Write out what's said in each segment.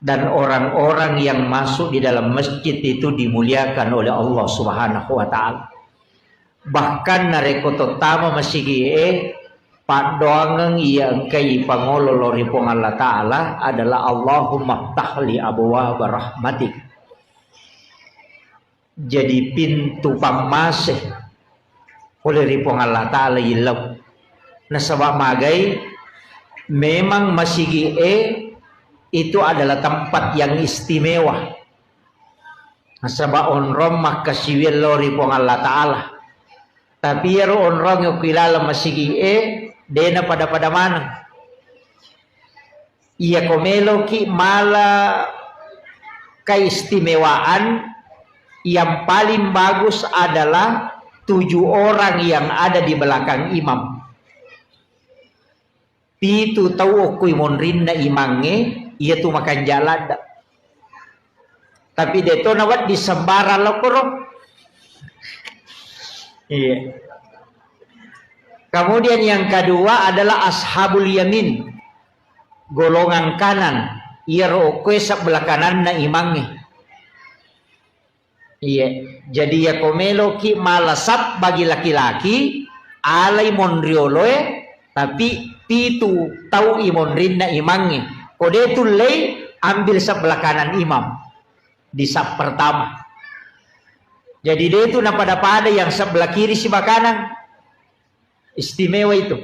dan orang-orang yang masuk di dalam masjid itu dimuliakan oleh Allah Subhanahu wa taala. Bahkan nareko tama masigi padoangan yang kai pangololori pong Allah taala adalah Allahumma ftahli abwaab rahmatik. Jadi pintu pamasih oleh ripong Allah taala ilaw. Nasabak magai memang masigi itu adalah tempat yang istimewa. Nasabak onrom makasiwil lori pong Allah taala. Tapi yaro onrong yung kilala masigi dena pada mana. Iya komelo ki mala keistimewaan yang paling bagus adalah 7 orang yang ada di belakang imam. Pitu tahu okui monrin na imange iya tu makan jalan. Tapi deto nawat di sembara lokoro. Iya. Kemudian yang kedua adalah ashabul yamin, golongan kanan. Ia rokwe sebelah kanan na imange. Iya. Jadi ya komelo ki malasap bagi laki-laki alai monrioloe tapi pitu tahu imonrin na imange. Kode tulay ambil sebelah kanan imam di sab pertama. Jadi dia itu pada yang sebelah kiri sebelah kanan. Istimewa itu.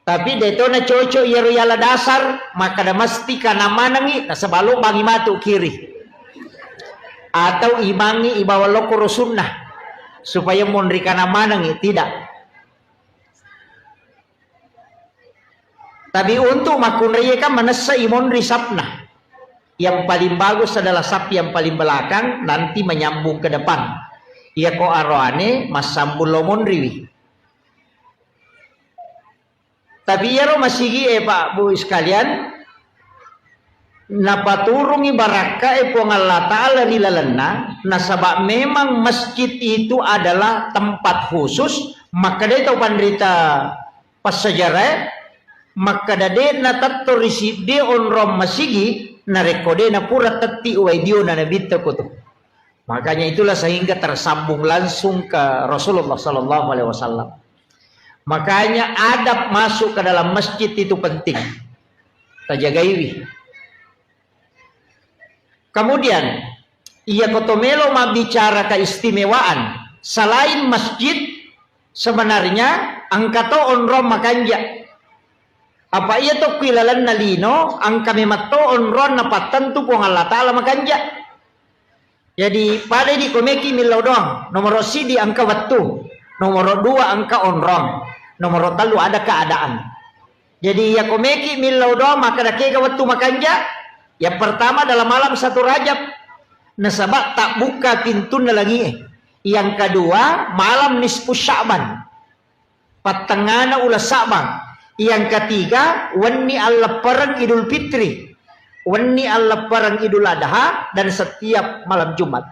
Tapi dia itu na cocok yala dasar maka da mesti kana manangi na sebalo bangi matu kiri. Atau imangi ibawa lokoro sunnah supaya monri kana manangi tidak. Tapi untuk makunriya kan manasa imonri sapna. Yang paling bagus adalah sap yang paling belakang nanti menyambung ke depan. Ia ko arwane masambul lomonriwi. Tapi ya masigi Pak Bu sekalian napaturungi baraka pong Allah taala nilalana nasabak memang masjid itu adalah tempat khusus maka dia tahu pandrita pas sejarah maka dade na tattorisi de onrom masigi na rekode na pura tati uaidio na nabita ko to. Makanya itulah sehingga tersambung langsung ke Rasulullah sallallahu alaihi wasallam. Makanya adab masuk ke dalam masjid itu penting. Tajagaiwi. Kemudian ia kotomelo bicara keistimewaan selain masjid sebenarnya angkato onrom makanja. Apa iya to kilalan nalino ang kami matto onron na patentu pong Allah taala makanja. Jadi pada di komeki milau doang. Nomor si di angka waktu, nomor 2 angka onron, nomor 3 ada keadaan. Jadi ya komeki milau doang maka dakeka waktu makanja. Yang pertama dalam malam 1 Rajab nasabak tak buka pintu na lagi. Yang kedua malam nisfu Sya'ban. Patengana ulah Sya'ban. Yang ketiga, wani al-lebaran Idul Fitri, wani al-lebaran Idul Adha, dan setiap malam Jumat.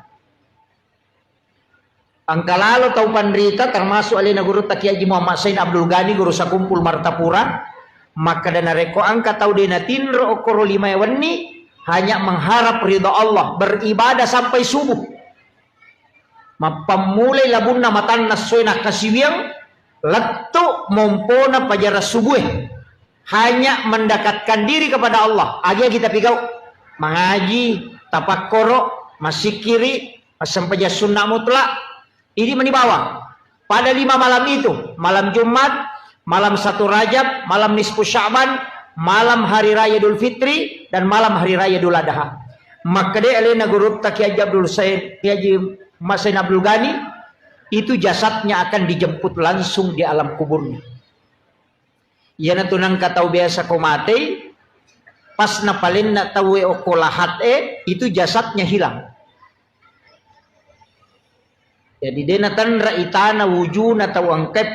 Angka lalu tahu pandrita termasuk alina guru Taki Haji Muhammad Sain Abdul Ghani guru sakumpul Martapura, maka dana reko angka tahu dena tinro okoro 5 wani hanya mengharap ridha Allah, beribadah sampai subuh. Mapamulai labunna matan naswena kasiwiang letu mompona pajara subuh hanya mendekatkan diri kepada Allah. Aja kita pigau mengaji tapakkoro masih kiri sampai sunnah mutlak ini menibawa pada 5 malam itu, malam Jumat, malam 1 Rajab, malam nisfu Sya'ban, malam hari raya Idul Fitri dan malam hari raya Idul Adha. Maka dia alena guru Taki Haji Abdul Said Haji Mas Sain Abdul Ghani itu jasadnya akan dijemput langsung di alam kuburnya. Ia natunang katau biasa komate pas napalin na tawe okolahat itu jasadnya hilang. Jadi dia natan raitana wujuna tau angkat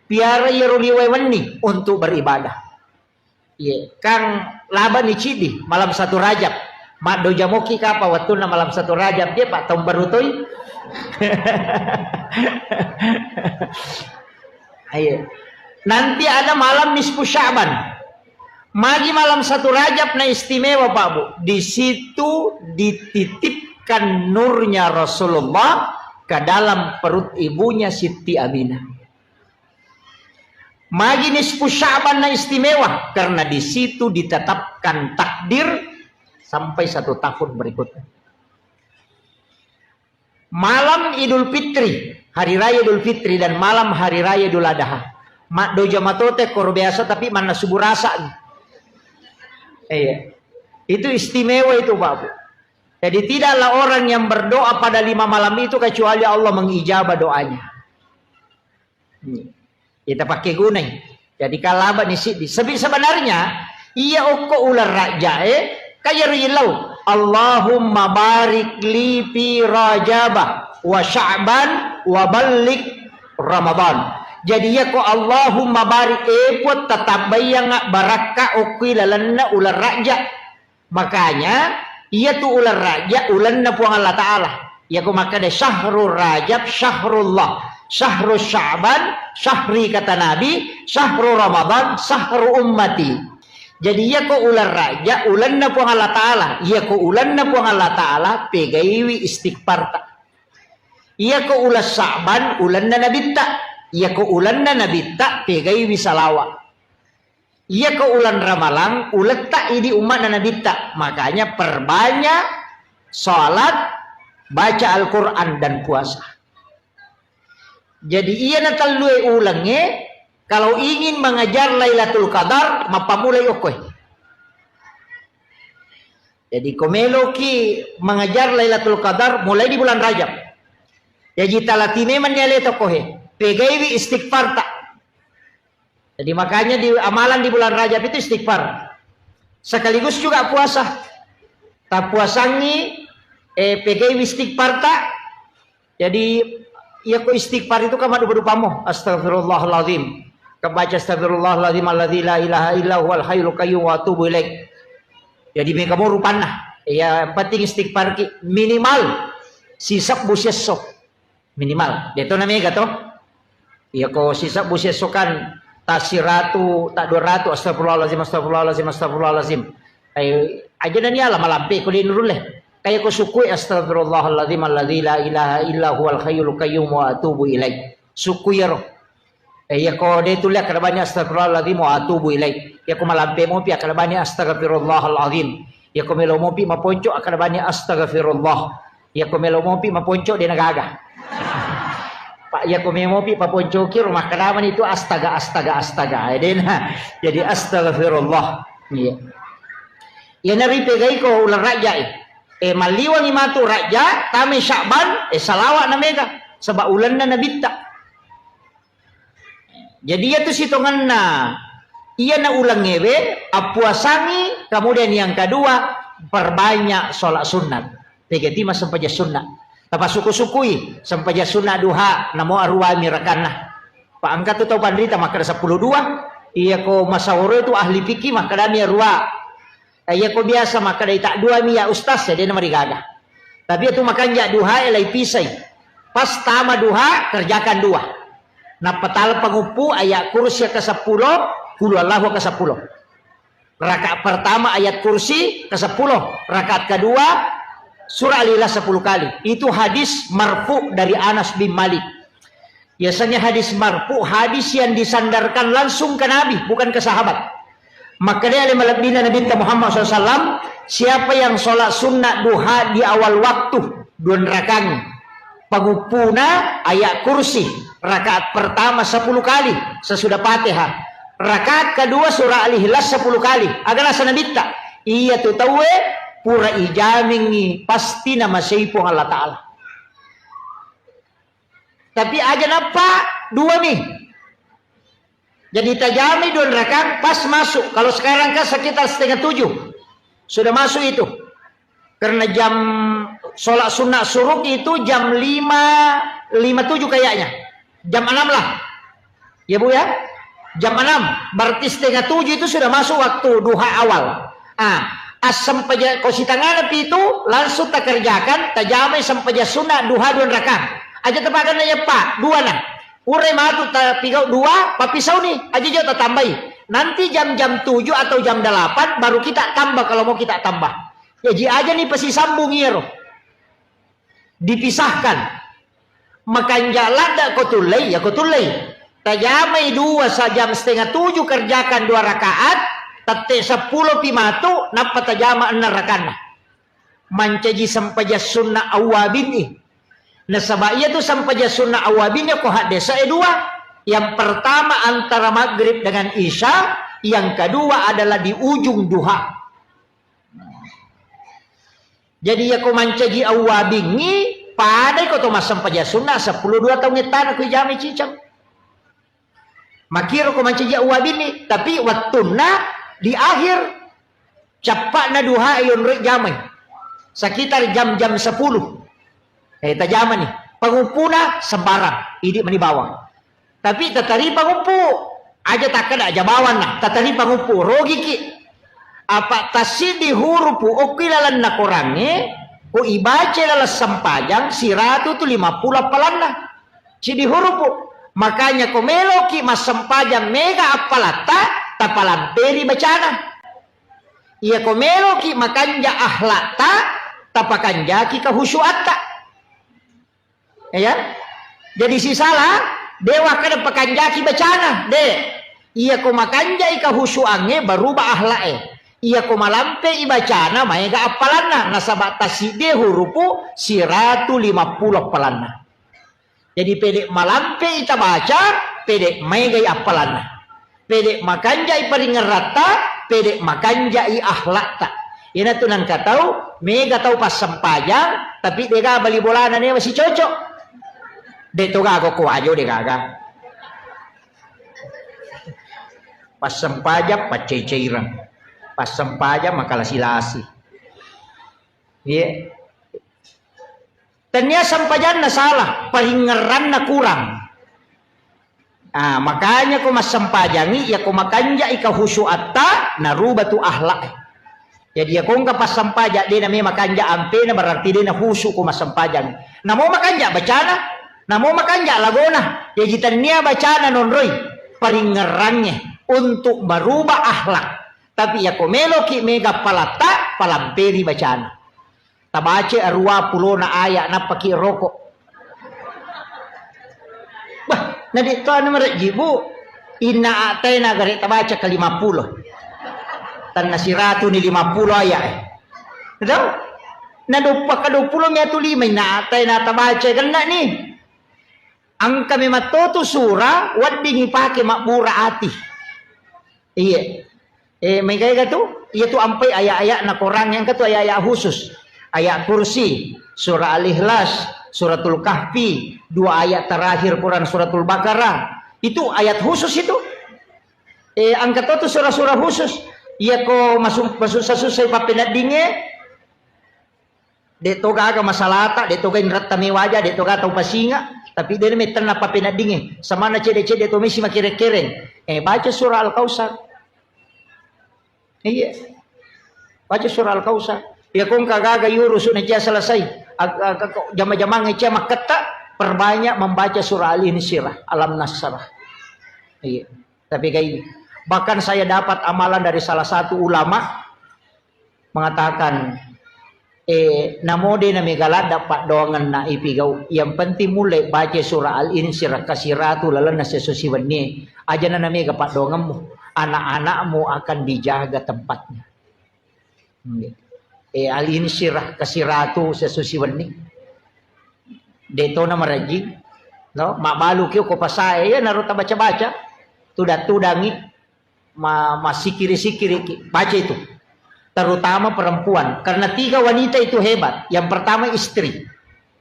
piara yeruliwai wani untuk beribadah. Iya, kang laba ni cidi malam 1 Rajab. Mak do jamoki kapa waktu na malam 1 Rajab dia pak tahun baru toy. Ayo. Nanti ada malam nisfu Sya'ban. Magi malam 1 Rajab na istimewa Pak Bu. Di situ dititipkan nurnya Rasulullah ke dalam perut ibunya Siti Aminah. Magi nisfu Sya'ban na istimewa karena di situ ditetapkan takdir sampai 1 tahun berikutnya. Malam Idul Fitri, hari raya Idul Fitri dan malam hari raya Idul Adha. Mak doja matote kor biasa tapi mana subuh rasa. Itu istimewa itu Bapak. Jadi tidaklah orang yang berdoa pada 5 malam itu kecuali Allah mengijabah doanya. Kita pakai gunai. Jadi kalau nih sebenarnya iya oko ular raja kaya rilau. Allahumma barik li fi Rajabah wa Sya'ban wa balik Ramadan. Jadi ya ko Allahumma barik epot tetap bayang baraka okui lalanna ular raja. Makanya iya tuh ular raja ulanna puang Allah Ta'ala. Ya ko maka de syahrul Rajab syahrullah, syahrul Sya'ban syahri kata Nabi, syahrul Ramadan syahrul ummati. Jadi ya ko ular raja ulanna puang Allah Ta'ala. Ya ko ulanna puang Allah Ta'ala pegaiwi istighfar ta. Ya ko ulas Sya'ban ulanna nabitta. Ya ko ulanna nabitta pegaiwi salawat. Ya ko ulan Ramalang ulat tak idi umat na nabitta. Makanya perbanyak salat, baca Al-Quran dan puasa. Jadi iya natalue ulangnya. Kalau ingin mengejar Lailatul Qadar, mapamulai okoy. Jadi komelo ki mengejar Lailatul Qadar mulai di bulan Rajab. Jadi talatine menyale tokohe. Pegaiwi istighfar tak. Jadi makanya di amalan di bulan Rajab itu istighfar. Sekaligus juga puasa. Tak puasangi pegaiwi istighfar tak. Jadi ya ko istighfar itu kamadu berupamu. Astagfirullahaladzim. Kebaca astagfirullahaladzim alladzi la ilaha illa huwal hayyul qayyum wa atubu ilaik. Jadi mereka mau rupana. Ya penting istighfar ki minimal sisap buseso. Minimal. Itu namanya gato. Ya ko sisap buseso kan tasiratu tak 200 astagfirullahaladzim astagfirullahaladzim astagfirullahaladzim. Aja dan ya lah malampe ko dinuruleh. Kayak ko sukui astagfirullahaladzim alladzi la ilaha illa huwal hayyul qayyum wa atubu ilaik. Sukui ya roh. Ya ko dia tulis kada banyak astagfirullahaladzim wa atubu ilaik. Ya ko malampe mo pi kada banyak astagfirullahaladzim. Ya ko melo mo pi maponco kada banyak astagfirullah. Ya ko melo mo pi maponco dia nagaga. Pak ya ko melo mo pi maponco ki rumah kadaman itu astaga. Jadi astagfirullah. Iya. Ya nabi pegai ko ular raja maliwang imatu raja tame Sya'ban salawat na mega sebab ulan na nabitta. Jadi ya tu sitongan na iya na ulang ngewe apuasangi kemudian yang kedua perbanyak sholat sunat tegetima sampaja sunat tapa suku-sukui sampaja sunat duha namo arwa mirakanna pak angkat tu tau pandrita maka 12 iya ko masaworo itu ahli fikih maka dami arwa iya ko biasa maka dai tak dua mi ya ustaz ya dia nama digaga tapi itu makan ja duha elai pisai pas tama duha kerjakan dua. Nah petal pengupu ayat kursi ke-10 kul Allahu ke-10. Rakaat pertama ayat kursi ke-10, rakaat kedua surah Al-Ikhlas 10 kali. Itu hadis marfu dari Anas bin Malik. Biasanya hadis marfu hadis yang disandarkan langsung ke Nabi bukan ke sahabat. Maka dia malabdina Nabi Muhammad SAW, siapa yang sholat sunnah duha di awal waktu 2 rakaat pengupuna ayat kursi rakaat pertama 10 kali sesudah Fatihah, rakaat kedua surah Al-Ikhlas 10 kali adalah sanabitta iya tu tahu pura ijamingi pasti nama seipung Allah Ta'ala tapi aja napa dua nih jadi tajami 2 rakaat pas masuk kalau sekarang kan sekitar 6:30 sudah masuk itu karena jam sholat sunnah suruk itu jam 5:57 kayaknya. Jam 6 lah. Ya Bu ya? Jam 6. Berarti 6:30 itu sudah masuk waktu duha awal. Asam paja kosi tangan itu langsung tak kerjakan. Tajamai sampaja sunnah duha 2 rakaat. Aja tepakan aja Pak. 2 nah. Urai matu tak pigau 2. Papisau nih. Aja jauh tak tambahi. Nanti jam-jam 7 atau jam 8 baru kita tambah kalau mau kita tambah. Ya ji aja nih pasti sambung ya roh. Dipisahkan. Makan jalan dak kotulai ya kotulai. Tajamai 2 jam setengah 7 kerjakan 2 rakaat. Tate 10 pimatu napa tajama 6 rakaat. Mancaji sampaja sunnah awabin nih. Nah sabaya tu sampaja sunnah awabinnya ko desa 2. Yang pertama antara maghrib dengan isya, yang kedua adalah di ujung duha. Jadi ya ko mancaji awabingi pada ko to masampaja sunnah 10 2 tahun ngetan ko jami cicang. Makiro ko mancaji awabini, tapi waktuna di akhir cepat na duha yon rek jamai. Sekitar jam-jam 10. Tajaman nih. Pengumpuna sembarang. Idi meni bawang. Tapi tatari pangumpu. Aja tak kena aja bawan nah. Tatari pangumpu. Rogi ki. Apa tasidi hurupu. Okilalan na korangi. Ku ibace lalas sampajang. Siratu tu 50 apalan nah. Sidi hurupu. Makanya komelo ki mas sampajang mega apalata. Tapalamperi bacana. Iya komelo ki makanja ahlata. Tapakanja ki kahusyuatta. Ya. Jadi si salah dewa kada pakanjaki bacana de. Iya ko makanja ika husyuange berubah ahlae. Iya ko malampe ibacana maega apalanna nasabata side hurupu siratu 50 apalanna. Jadi pedek malampe ita baca pedek maega apalanna. Pedek makanja iparingerata pedek makanja i ahlata. Ina tunan katau mega tau pas sempajang tapi dega bali bolana ne masih cocok. Deto gago ko ajo de gaga. Pas sempajang paceceirang. Pas sempajang makalah-silasi. Iya. Tanya sempajang na salah, paringeran na kurang. Makanya ko mas sempajangi ya ko makanja ika husyuatta narubatu ahlak. Jadi ya kung kapas sampaja di na may makanja ampe na berarti di na husu ko mas sampajang. Namo makanja bacana, namo makanja lagona. Ya jitan niya bacana nonroy paringerannya untuk merubah ahlak. Tapi ya komelo ki mega palata palamperi bacana. Tabace arwa pulo na aya na paki rokok. Bah, na dito ano marajibu ina atay na gari tabace ka 50. Tan nasiratu ni 50 aya eh. Tahu? Na dupa ka 20 metu 5 na atay na tabace kana ni. Ang kami matoto sura waddi ni pake makbura ati. Iya. May kaya gato? Iya tu ampay aya-aya na korang yang kato aya-aya khusus. Ayat kursi, surah Al-Ikhlas, suratul Kahfi, 2 ayat terakhir Quran suratul Baqarah. Itu ayat khusus itu. Angkat itu surah-surah khusus. Iya ko masuk susah papinat dinge. Deto ga masalata, deto ga inrat tami waja, deto ga tau pasinga. Tapi dia may tanah papinat dinge. Sama na cede-cede to misi makire-kireng. Baca surah Al-Kausar. Iya. Baca surah Al-Kausar. Ya kung kagaga yurus na siya selesai. Jama-jama ngecia maketa perbanyak membaca surah Al-Insyirah, Alam Nasrah. Iya. Tapi kayak ini. Bahkan saya dapat amalan dari salah satu ulama mengatakan namode na megala dapat doangan na ipigaw. Yang penting mulai baca surah Al-Insyirah kasiratu lalan na sesusiwan ni. Aja na mega pak doanganmu. Anak-anakmu akan dijaga tempatnya. Al-Insyirah kasiratu sesusiwan ni. Deto na marajing. No? Mabalu kyo ko pasaya. Ya naruta baca-baca. Tudangi. Masikiri-sikiri. Baca itu. Terutama perempuan. Karena 3 wanita itu hebat. Yang pertama istri.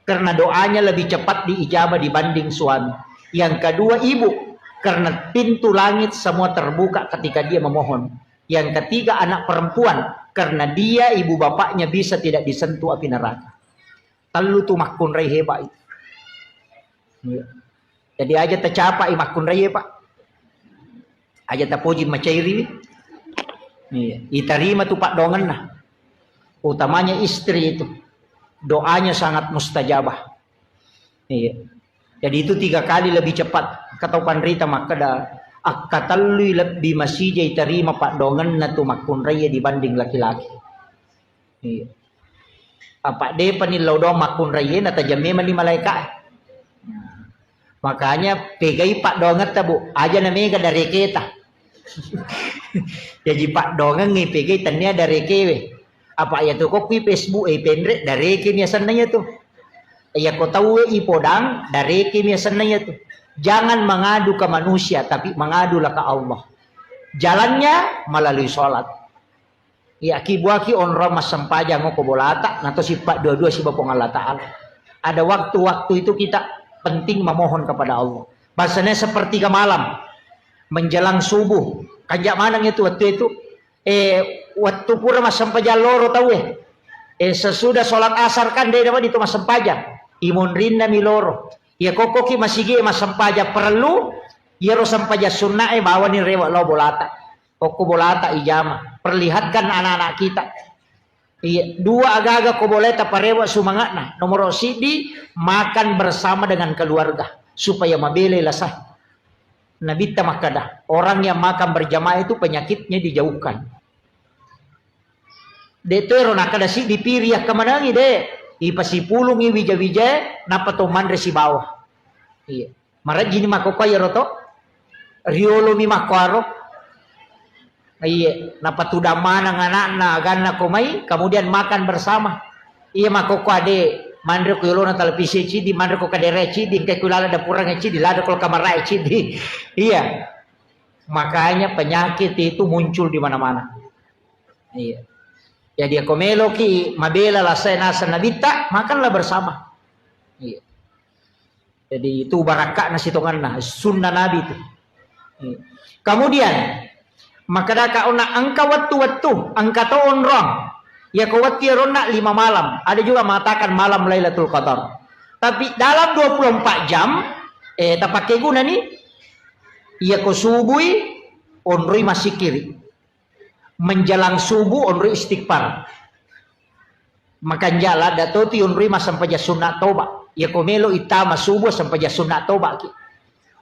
Karena doanya lebih cepat diijabah dibanding suami. Yang kedua ibu. Karena pintu langit semua terbuka ketika dia memohon. Yang ketiga anak perempuan. Karena dia ibu bapaknya bisa tidak disentuh api neraka. Talu tu makun rai hebat itu. Jadi aja tercapai makun rai hebat. Aja terpuji macairi. Iterima tu pak dongan nah. Utamanya istri itu. Doanya sangat mustajabah. Jadi itu 3 kali lebih cepat. Kata Pandrita maka Akatalui lebih masih jai terima pak dongan na tumakun raya dibanding laki-laki. Iya. Apa de panilaw do makun raya na tajame mani malaikat. Makanya pegai pak dongan tabu aja na mega dari kita. Jadi pak dongan ngi pegai tanya dari kewe. Apa ya tuh kopi Facebook pendre dari kimia sananya tuh. Ya kau tahu ipodang dari kimia sananya tuh. Jangan mengadu ke manusia, tapi mengadulah ke Allah. Jalannya melalui sholat. Ya kibuaki onro mas sempaja ngoko bolata, nato sifat dua-dua si Bapong Allah Ta'ala. Ada waktu-waktu itu kita penting memohon kepada Allah. Bahasanya seperti ke malam, menjelang subuh. Kanjak manang itu waktu itu, waktu pura mas sempaja loro tahu sesudah sholat asar kan dia dapat itu mas sempaja. Imun rinda miloro. Ya kokoki masigi mas sempaja perlu ya ro sempaja sunnah bawa ni rewa lo bolata koko bolata ijama perlihatkan anak-anak kita iya dua agak-agak ko boleta parewa sumangatna nomor sidi makan bersama dengan keluarga supaya mabele lasah nabita makada orang yang makan berjamaah itu penyakitnya dijauhkan detero nakada si dipiriah kemanangi de ipasipulung i wija-wija napatoman resi bawah. Iya. Mara jini makoko ya roto. Riolo mi makwaro. Iya, napatuda mana anak-anak ganna komai kemudian makan bersama. Iya makoko ade mandre ko yolona televisi cidi mandre ko kadere cidi kay kulala da purang cidi lada kol kamarai cidi. Iya. Makanya penyakit itu muncul di mana-mana. Iya. Ya dia komelo ki mabela lasai nasa nabita makanlah bersama. Iya. Jadi itu barakah nasi tonganna sunnah nabi itu. Iya. Kemudian maka daka ona angka waktu angka tahun rong. Ya kawati rona 5 malam. Ada juga mengatakan malam Lailatul Qadar. Tapi dalam 24 jam tapake guna nih ya ko subui onrui masih kiri. Menjelang subuh onri istighfar makan jala datoti onri sampai sunat toba ya komelo itama subuh sampai sunat toba ki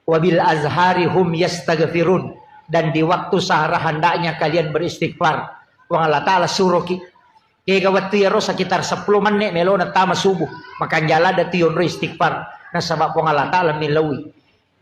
wabil azhari hum yastaghfirun dan di waktu sahara hendaknya kalian beristighfar wa Allah taala suruh ki kaya waktu ya sekitar 10 menit melo na tama subuh makan jala dati onri istighfar na sabab wa Allah taala milawi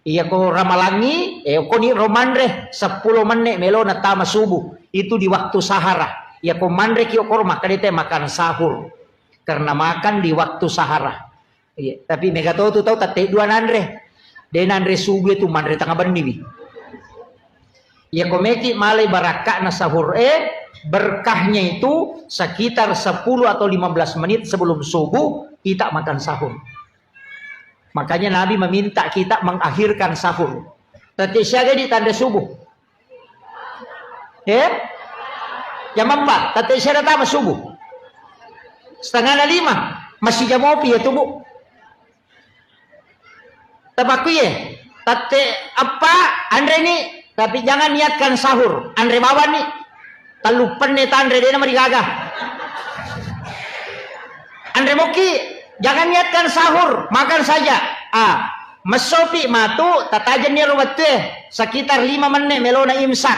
iya ko ramalangi ko ni romandre 10 menit melo na tama subuh itu di waktu sahara ya ko mandre ki okor makadite makan sahur karena makan di waktu sahara iya tapi mega tahu tate dua nandre denandre subuh itu mandre tengah bendi ya ko meki malai barakah na sahur berkahnya itu sekitar 10 atau 15 menit sebelum subuh kita makan sahur. Makanya Nabi meminta kita mengakhirkan sahur. Tadi siaga di tanda subuh. Jam 4. Tadi siaga tama subuh. 4:30. Masih jam ngopi ya tubuh. Tabaku ya. Tadi apa? Andre nih. Tapi jangan niatkan sahur. Andre bawa nih. Talupan nih Andre dia nama digagah. Andre moki. Jangan niatkan sahur, makan saja. Mesopi matu tatajan ni ruwat sekitar 5 menit melona imsak.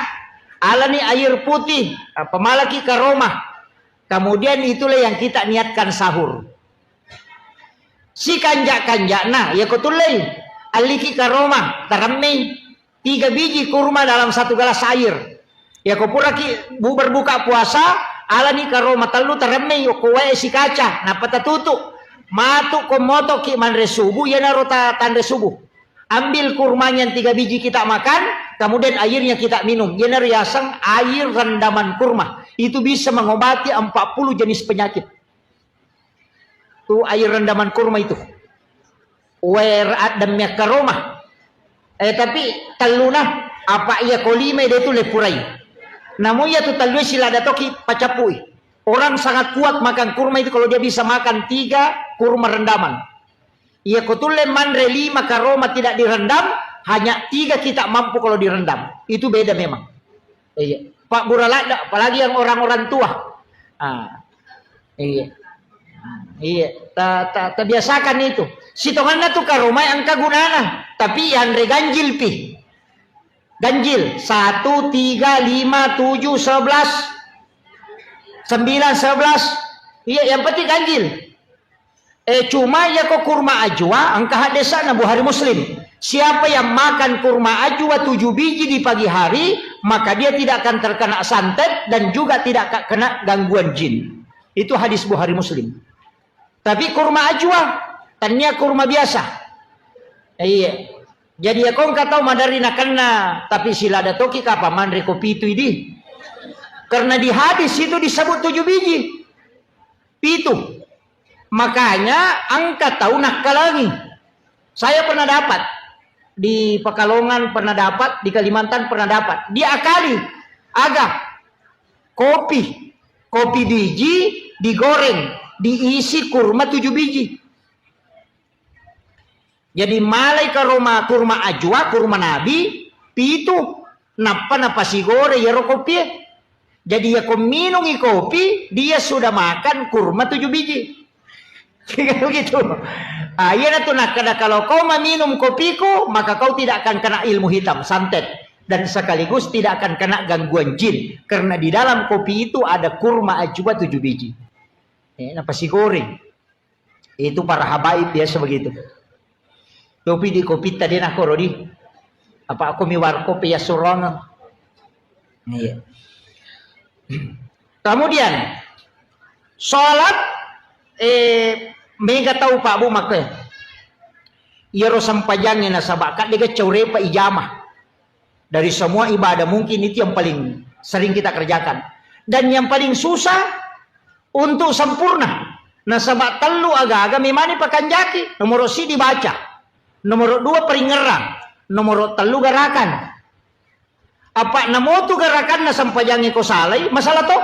Alani air putih, pemalaki ke Roma. Kemudian itulah yang kita niatkan sahur. Si kanjak-kanjak nah, ya kutulay. Aliki ke Roma, taramay 3 biji kurma dalam 1 gelas air. Ya kupura ki berbuka puasa, alani ke Roma talu taramay kuwae si kaca, napatatutu. Matu komoto ki manre subuh ya narota tanda subuh. Ambil kurmanya yang 3 biji kita makan, kemudian airnya kita minum. Ya nariasang air rendaman kurma. Itu bisa mengobati 40 jenis penyakit. Tuh air rendaman kurma itu. Weraat damnya ke Roma. Tapi taluna apa ia kolime dia tu lepurai. Namun ya tu talu sila datoki pacapui. Orang sangat kuat makan kurma itu kalau dia bisa makan 3 kurma rendaman. Ia kutule mandre 5 karoma tidak direndam, hanya 3 kita mampu kalau direndam. Itu beda memang. Iya. Pak Buralada, apalagi yang orang-orang tua. Iya. Iya. Terbiasakan itu. Sitonganna tu karoma yang kagunana, tapi yang reganjil pi. Ganjil 1, 3, 5, 7, 11, 9, 11. Iya, yang penting ganjil. Cuma ya kok kurma ajwa angka hadesa na Bukhari Muslim. Siapa yang makan kurma ajwa 7 biji di pagi hari, maka dia tidak akan terkena santet dan juga tidak kena gangguan jin. Itu hadis Bukhari Muslim. Tapi kurma ajwa, tanya kurma biasa. Iya. Jadi ya kong katau madari na kena, tapi sila ada toki kapa mandre kopi itu ini. Karena di hadis itu disebut 7 biji. Pitu. Makanya angkat tahu nakalangi. Saya pernah dapat di Pekalongan, pernah dapat di Kalimantan, pernah dapat. Diakali agak kopi biji digoreng, diisi kurma 7 biji. Jadi malai ke Roma kurma ajwa, kurma nabi, pitu napa si gore ya kopi. Jadi ya kau minum kopi, dia sudah makan kurma 7 biji. Begitu. Iya tuh nak kalau kau minum kopiku, maka kau tidak akan kena ilmu hitam, santet, dan sekaligus tidak akan kena gangguan jin, karena di dalam kopi itu ada kurma ajwa 7 biji. Nasi goreng. Itu para habaib biasa begitu. Kopi di kopi tadi nak korodi. Apa aku miwar kopi ya surongan. Iya. Kemudian sholat mega tahu Pak Bu makanya. Iro sampajangnya nasabakat dia caure pa ijamah. Dari semua ibadah mungkin itu yang paling sering kita kerjakan. Dan yang paling susah untuk sempurna. Nasabat telu agak-agak memani pakan jaki. Nomor si dibaca. Nomor 2 peringerang. Nomor 3 gerakan. Apa namo tu gerakan na sampajangi ko salay? Masalah to?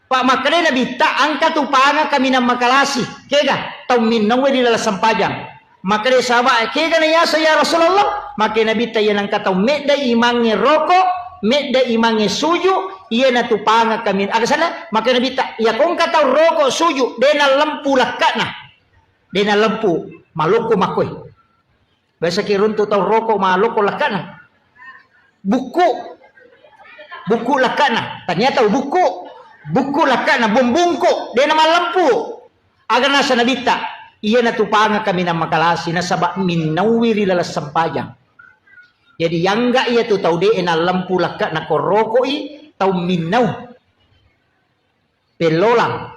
Pak makanya nabi ta angka tu panga kami na makalasi. Kega tau minnaw di lala sampajang. Makanya sahabat kega na yasa ya Rasulullah. Makanya nabi ta yan angka tau medda imangi roko, medda imangi suju, iya na tu panga kami. Aga sana makanya nabi ta ya kung katau roko suju dena lempu lakana. Dena lempu maluko makoy. Bahasa kirun tu tau roko maluko lakana. Buku lakana. Ternyata buku lakana bumbungko dia nama lampu agar nasa nabita iya natupanga kami na makalasi na sabak minawiri lalas sampajang. Jadi yang enggak iya tu tau de na lampu lakana korokoi tau minaw pelolang.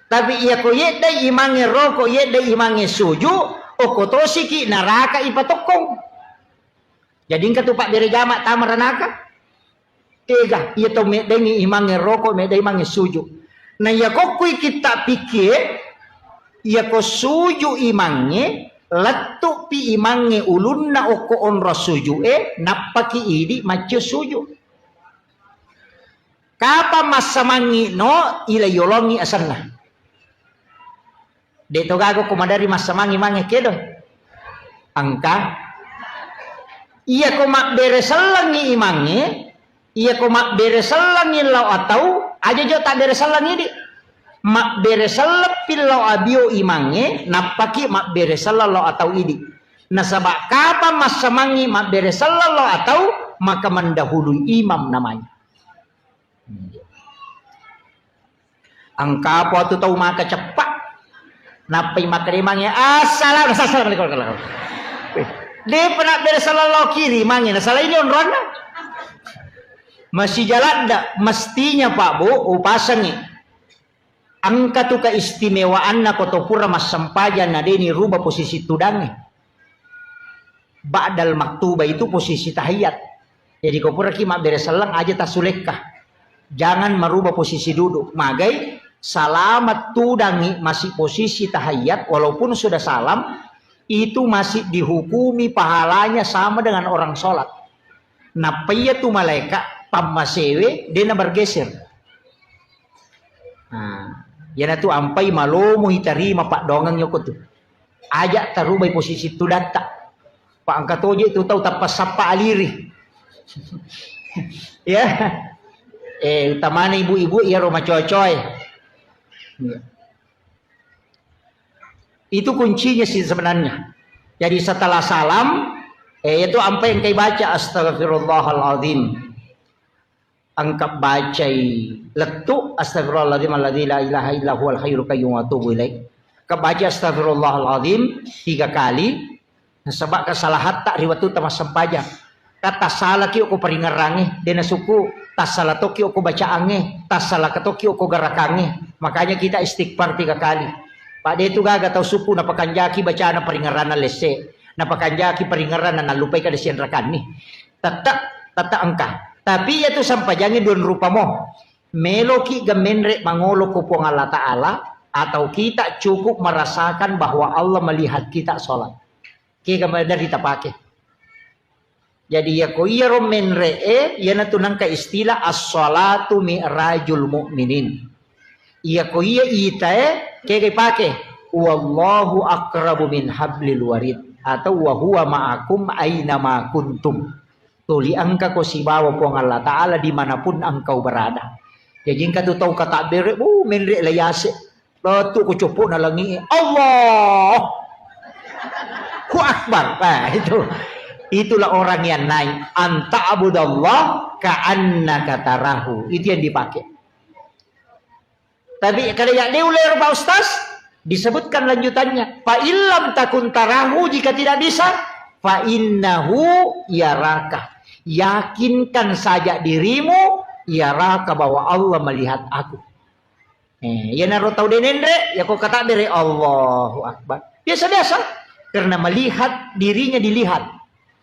Tapi iya ko yedda imange roko yedda imange suju o kotosiki naraka ipatokong. Jadi engkau tu pak bere jamak tamar ranaka. Tega iya to medengi imange roko medai imange suju. Nah ya kokui kita pikir ya ko suju imange lattu pi imange ulunna oko onro suju napaki idi macu suju. Kapa masamangi no ila yolongi asanna. Deto gago kumadari masamangi mange kedo. Angka iya ko mak beresalangi imange, iya ko mak beresalangi lau atau aja jo tak beresalangi di. Mak beresalapil lau abio imange, napaki mak beresalah lau atau idi. Nasabak kapa masamangi mak beresalah lau atau maka mendahului imam namanya. Angka apa tu tahu maka cepat. Napai makan imangnya assalamualaikum. Dia pernah beresalah lau kiri imangnya. Nah salah ini onron masih jalan dak mestinya Pak Bu upasannya angka tu keistimewaan na kotopura mas sampajan na deni rubah posisi tudangnya ba'dal maktuba itu posisi tahiyat. Jadi kopura ki mak beresalang aja tasulekah jangan merubah posisi duduk magai salamat tudangi masih posisi tahiyat walaupun sudah salam itu masih dihukumi pahalanya sama dengan orang sholat. Nah paya tu malaikat pamasewe dia na bergeser. Nah, yana tu ampai malomo hitarima pak dongang nyoko tu. Ajak tarubai posisi tu data. Pak angkat oje tu tahu tapas sapa aliri. Ya. Utamanya ibu-ibu ya rumah coy-coy. Ya. Itu kuncinya sih sebenarnya. Jadi setelah salam Itu apa yang kay baca astagfirullahaladzim. Angkap bacai letuk astagfirullahaladzim alladzi la ilaha illa huwal hayyul qayyum wa atubu ilaih. Kebaca astagfirullahaladzim 3 kali. Sebab kesalahan tak riwat tu tamas sempaja. Kata salah ki aku peringarange dena suku tas salah to ki aku baca ange tas salah kato ki aku garakange. Makanya kita istighfar 3 kali. Pak de itu gaga tau suku na pakanjaki baca na peringaran na lese. Na pakanjaki peringaran na lupai ka desian rakan ni. Tata angka. Tapi itu sampajangin don rupa mo. Meloki gamenre mangolo ko Allah Ta'ala atau kita cukup merasakan bahwa Allah melihat kita sholat. Kita dari tapake. Jadi ya ko iya menre ya natunang ka istilah as-salatu mi'rajul mu'minin. Iya ko iya ita kaya pake wallahu aqrabu min hablil warid atau wa huwa ma'akum aina ma kuntum. Tuli angka ko si bawa po Allah Ta'ala dimanapun engkau berada. Jadi jika tu tahu kata bere, menre layase. Lalu ko cupo na langi Allah. Ku akbar. Nah, itulah orang yang naik. Anta abudallah ka'annaka tarahu. Itu yang dipakai. Tapi kalau yang diulir Pak Ustaz, disebutkan lanjutannya. Fa illam takun tarahu, jika tidak bisa, fa innahu yaraka. Yakinkan saja dirimu, yaraka bahwa Allah melihat aku. Ya naruh tahu denendre, ya kau kata dari Allahu Akbar. Biasa-biasa, karena melihat dirinya dilihat.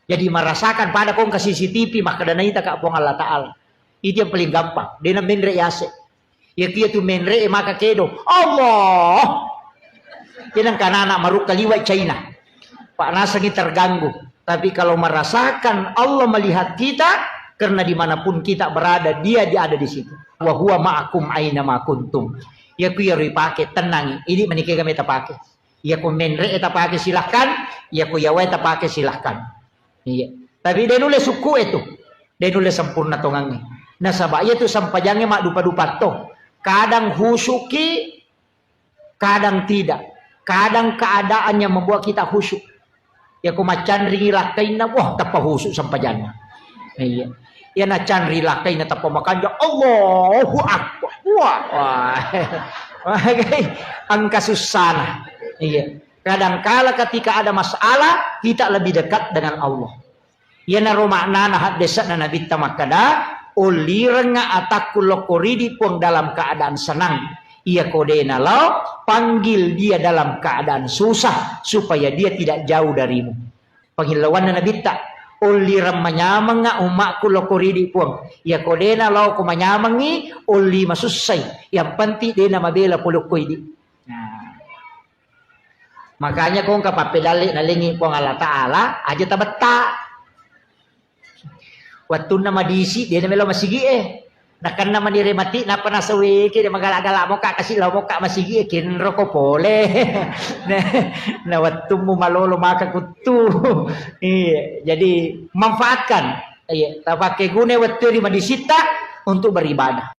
Jadi merasakan pada kong ke CCTV maka dana ita ka pong Allah Ta'ala. Itu yang paling gampang. Dena menre yase. Ya kia tu menre maka kedo. Allah. Yan ang kanana maruk kaliway China. Pak nasagi terganggu. Tapi kalau merasakan Allah melihat kita, karena dimanapun kita berada, dia ada di situ. Wa huwa ma'akum aina ma kuntum. Ya ku ya pakai tenang. Ini menikah kami tak pakai. Ya ku menre tak pakai silahkan. Ya ku yawe tak pakai silahkan. Iya. Tapi dia nulis suku itu. Dia nulis sempurna tongangnya. Nah sabaya itu sampajangnya mak dupa-dupa to. Kadang husuki, kadang tidak. Kadang keadaannya membuat kita khusyuk. Ya kumacan ringilah kaina, wah tapa husuk sampajangnya. Iya. Ya nacan rilak kaina tapa makan Allahu Akbar. Wah. Angka susana. Iya. Kadang-kala ketika ada masalah, kita lebih dekat dengan Allah. Ya naro makna hadesat na nabi tamakada, uliranga atakul lokoridi pun dalam keadaan senang. Ia kodena lau, panggil dia dalam keadaan susah, supaya dia tidak jauh darimu. Panggilawan na nabi ta, uliram manyamang nga umakul lokoridi pun. Ia kodena lau kumanyamangi, uli masusay. Yang penting dia na mabela pulukoy di. Makanya kung kapapidali nalingi po ng Allah Ta'ala, aja tabata. Waktu na madisi, di na melo masigi Nakan naman niremati, napanasawi, kaya magala-gala mo ka, kasi law mo ka masigi kinro ko pole. Na waktu mo malolo makakutu. Jadi, manfaatkan. Tapake gune waktu di madisita untuk beribadah.